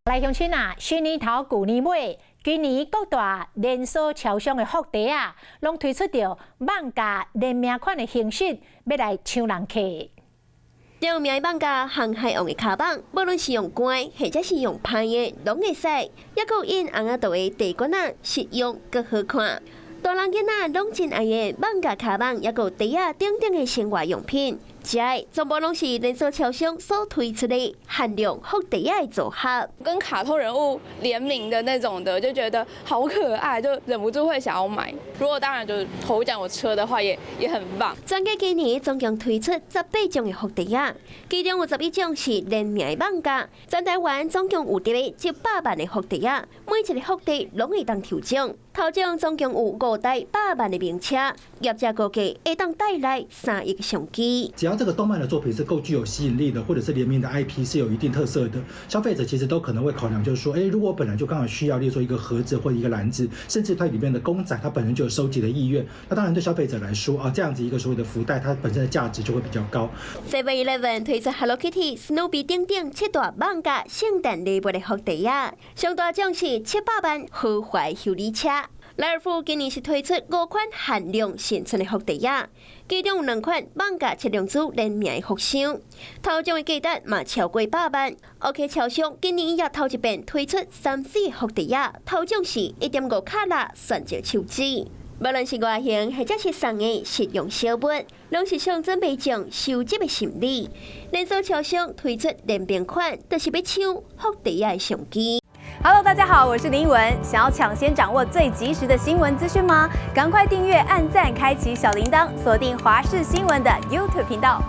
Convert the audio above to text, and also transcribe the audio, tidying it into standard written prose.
来乡亲啊，新年头旧年尾，今年各大连锁超商的福袋啊，拢推出着网价联名款的形式，要来抢人客。联名网价航海王的卡棒，无论是用乖或者是用拍的，拢会使。也有因红仔豆的地瓜仔，实用阁好看。大人囡仔拢真爱的网价卡棒，也有茶啊等等的生活用品。这全部拢是连锁超商所推出的限量福袋的组合，跟卡通人物联名的那种的，就觉得好可爱，就忍不住会想要买。如果当然就是头奖有车的话也很棒。专家今年总共推出18种的福袋啊，其中有11种是联名的网价。全台湾总共有100万的福袋啊，每一个福袋拢会当抽奖。头奖总共有5台100万的名车，业者估计会当带来3亿个商机。只要这个动漫的作品是够具有吸引力的，或者是联名的 IP 是有一定特色的，消费者其实都可能会考量，就是说，如果我本来就刚好需要，例如说一个盒子或者一个篮子，甚至它里面的公仔，它本身就有收集的意愿，那当然对消费者来说啊，这样子一个所谓的福袋，它本身的价值就会比较高。7-11 推出 Hello Kitty、Snoopy 等等7大网价圣诞礼物的福袋啊，上大奖是700万豪华修理车。莱尔富今年是推出5款限量新春的福袋啊，其中有2款网价7量组联名的福箱，头奖的价值嘛超过100万。OK 超商今年也头一遍推出3四福袋啊，头奖是1.5卡拉选择手指。无论是外形或者是送的实用小物，拢是象征买奖收集的心理。连锁超商推出联名款，就是要抢福袋的商机。Hello， 大家好，我是林依文。想要抢先掌握最及时的新闻资讯吗？赶快订阅、按赞、开启小铃铛，锁定华视新闻的 YouTube 频道。